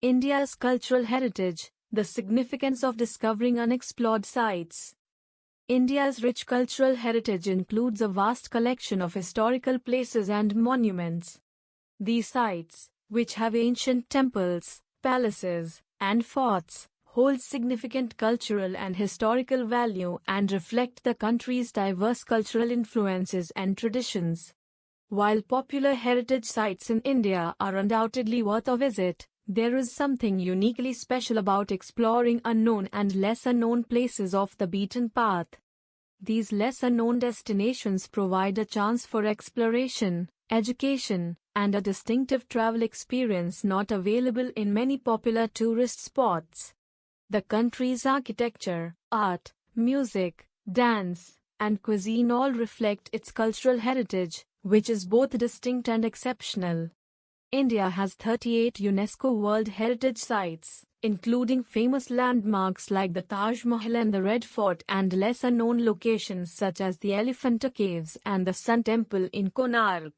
India's cultural heritage, the significance of discovering unexplored sites. India's rich cultural heritage includes a vast collection of historical places and monuments. These sites, which have ancient temples, palaces, and forts, hold significant cultural and historical value and reflect the country's diverse cultural influences and traditions. While popular heritage sites in India are undoubtedly worth a visit, there is something uniquely special about exploring unknown and lesser-known places off the beaten path. These lesser-known destinations provide a chance for exploration, education, and a distinctive travel experience not available in many popular tourist spots. The country's architecture, art, music, dance, and cuisine all reflect its cultural heritage, which is both distinct and exceptional. India has 38 UNESCO World Heritage Sites, including famous landmarks like the Taj Mahal and the Red Fort, and lesser-known locations such as the Elephanta Caves and the Sun Temple in Konark.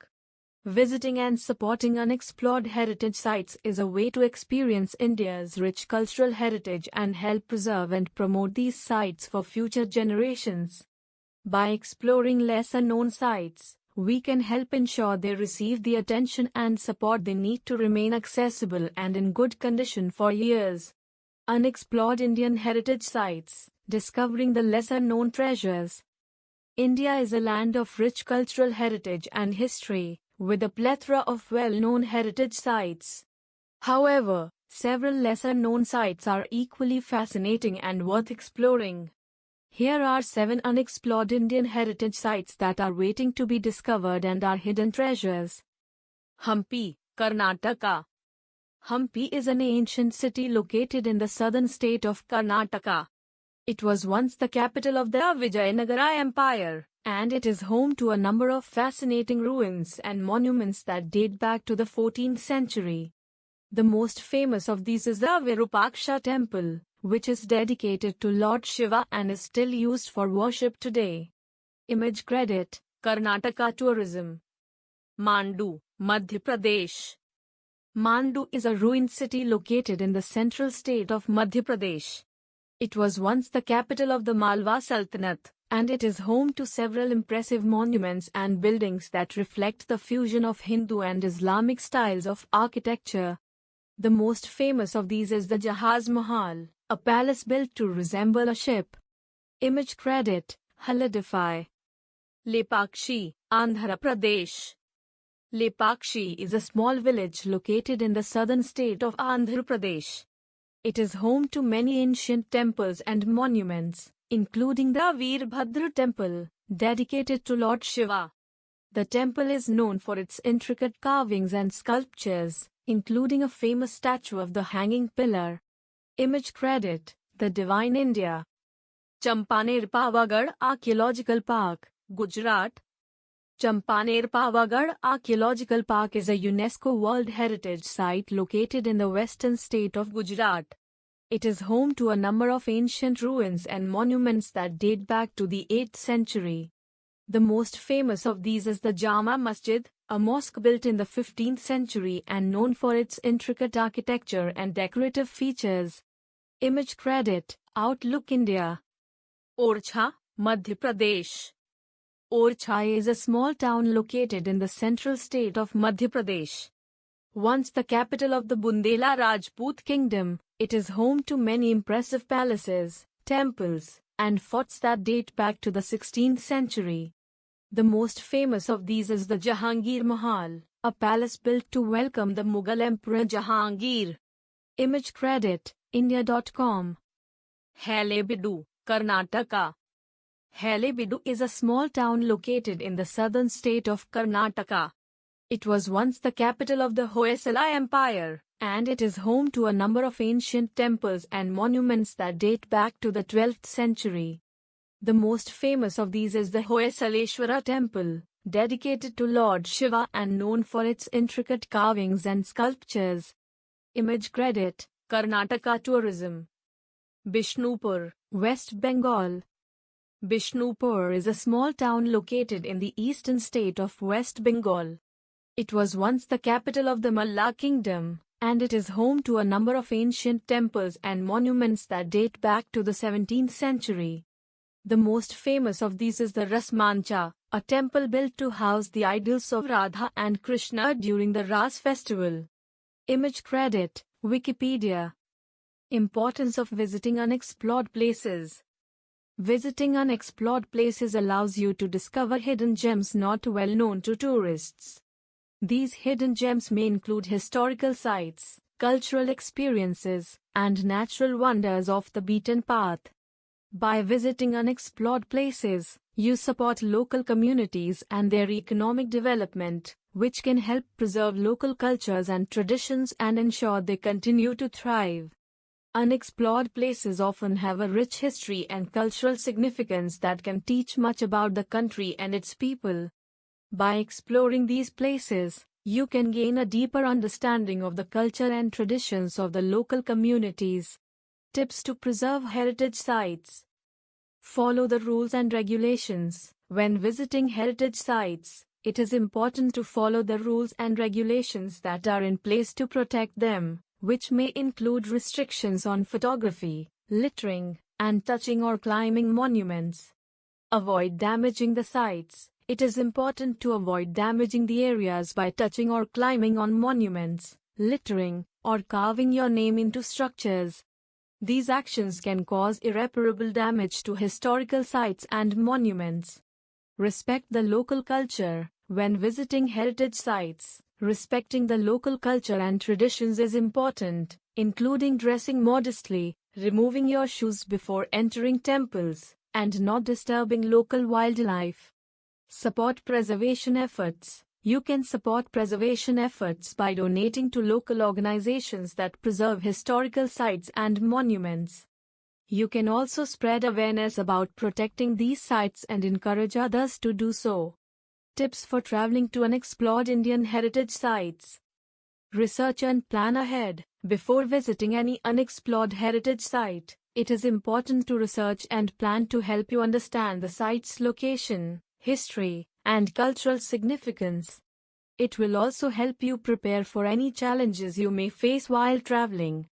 Visiting and supporting unexplored heritage sites is a way to experience India's rich cultural heritage and help preserve and promote these sites for future generations. By exploring lesser-known sites, we can help ensure they receive the attention and support they need to remain accessible and in good condition for years. Unexplored Indian heritage sites, discovering the lesser-known treasures. India is a land of rich cultural heritage and history, with a plethora of well-known heritage sites. However, several lesser-known sites are equally fascinating and worth exploring. Here are 7 unexplored Indian heritage sites that are waiting to be discovered and are hidden treasures. Hampi, Karnataka. Hampi is an ancient city located in the southern state of Karnataka. It was once the capital of the Vijayanagara Empire, and it is home to a number of fascinating ruins and monuments that date back to the 14th century. The most famous of these is the Virupaksha Temple, which is dedicated to Lord Shiva and is still used for worship today. Image credit, Karnataka Tourism. Mandu, Madhya Pradesh. Mandu is a ruined city located in the central state of Madhya Pradesh. It was once the capital of the Malwa Sultanate, and it is home to several impressive monuments and buildings that reflect the fusion of Hindu and Islamic styles of architecture. The most famous of these is the Jahaz Mahal, a palace built to resemble a ship. Image credit, Halidify. Lepakshi, Andhra Pradesh. Lepakshi is a small village located in the southern state of Andhra Pradesh. It is home to many ancient temples and monuments, including the Veerbhadra Temple, dedicated to Lord Shiva. The temple is known for its intricate carvings and sculptures, including a famous statue of the Hanging Pillar. Image credit, The Divine India. Champaner Pavagadh Archaeological Park, Gujarat. Champaner Pavagadh Archaeological Park is a UNESCO World Heritage Site located in the western state of Gujarat. It is home to a number of ancient ruins and monuments that date back to the 8th century. The most famous of these is the Jama Masjid, a mosque built in the 15th century and known for its intricate architecture and decorative features. Image credit, Outlook India. Orchha, Madhya Pradesh. Orchha is a small town located in the central state of Madhya Pradesh. Once the capital of the Bundela Rajput Kingdom, it is home to many impressive palaces, temples, and forts that date back to the 16th century. The most famous of these is the Jahangir Mahal, a palace built to welcome the Mughal Emperor Jahangir. Image credit, India.com. Halebeedu, Karnataka. Halebeedu is a small town located in the southern state of Karnataka. It was once the capital of the Hoysala Empire, and it is home to a number of ancient temples and monuments that date back to the 12th century. The most famous of these is the Hoysaleshwara Temple, dedicated to Lord Shiva and known for its intricate carvings and sculptures. Image credit, Karnataka Tourism. Bishnupur, West Bengal. Bishnupur is a small town located in the eastern state of West Bengal. It was once the capital of the Malla Kingdom, and it is home to a number of ancient temples and monuments that date back to the 17th century. The most famous of these is the Ras Mancha, a temple built to house the idols of Radha and Krishna during the Ras festival. Image credit, Wikipedia. Importance of visiting unexplored places. Visiting unexplored places allows you to discover hidden gems not well known to tourists. These hidden gems may include historical sites, cultural experiences, and natural wonders off the beaten path. By visiting unexplored places, you support local communities and their economic development, which can help preserve local cultures and traditions and ensure they continue to thrive. Unexplored places often have a rich history and cultural significance that can teach much about the country and its people. By exploring these places, you can gain a deeper understanding of the culture and traditions of the local communities. Tips to preserve heritage sites. Follow the rules and regulations. When visiting heritage sites, it is important to follow the rules and regulations that are in place to protect them, which may include restrictions on photography, littering, and touching or climbing monuments. Avoid damaging the sites. It is important to avoid damaging the areas by touching or climbing on monuments, littering, or carving your name into structures. These actions can cause irreparable damage to historical sites and monuments. Respect the local culture. When visiting heritage sites, respecting the local culture and traditions is important, including dressing modestly, removing your shoes before entering temples, and not disturbing local wildlife. Support preservation efforts. You can support preservation efforts by donating to local organizations that preserve historical sites and monuments. You can also spread awareness about protecting these sites and encourage others to do so. Tips for traveling to unexplored Indian heritage sites. Research and plan ahead. Before visiting any unexplored heritage site, it is important to research and plan to help you understand the site's location, history, and cultural significance. It will also help you prepare for any challenges you may face while traveling.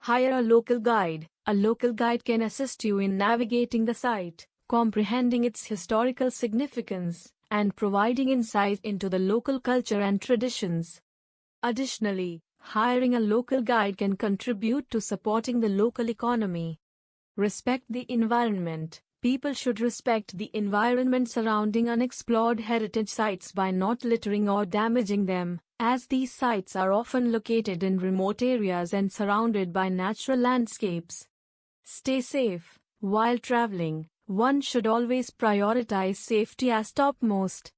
Hire a local guide. A local guide can assist you in navigating the site, comprehending its historical significance, and providing insight into the local culture and traditions. Additionally, hiring a local guide can contribute to supporting the local economy. Respect the environment. People should respect the environment surrounding unexplored heritage sites by not littering or damaging them, as these sites are often located in remote areas and surrounded by natural landscapes. Stay safe. While traveling, one should always prioritize safety as topmost.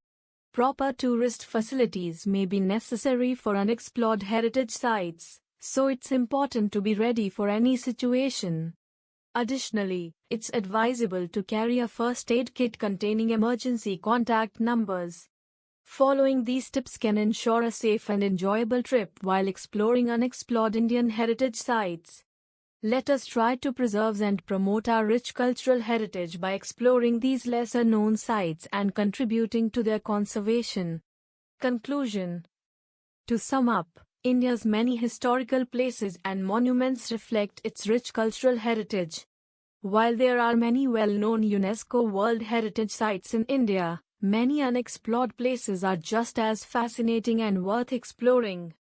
Proper tourist facilities may be necessary for unexplored heritage sites, so it's important to be ready for any situation. Additionally, it's advisable to carry a first aid kit containing emergency contact numbers. Following these tips can ensure a safe and enjoyable trip while exploring unexplored Indian heritage sites. Let us try to preserve and promote our rich cultural heritage by exploring these lesser-known sites and contributing to their conservation. Conclusion. To sum up, India's many historical places and monuments reflect its rich cultural heritage. While there are many well-known UNESCO World Heritage Sites in India, many unexplored places are just as fascinating and worth exploring.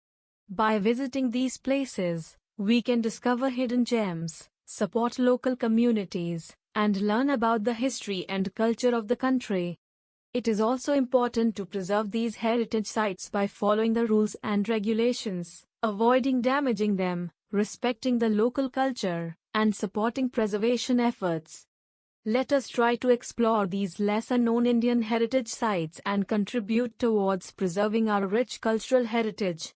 By visiting these places, we can discover hidden gems, support local communities, and learn about the history and culture of the country. It is also important to preserve these heritage sites by following the rules and regulations, avoiding damaging them, respecting the local culture, and supporting preservation efforts. Let us try to explore these lesser-known Indian heritage sites and contribute towards preserving our rich cultural heritage.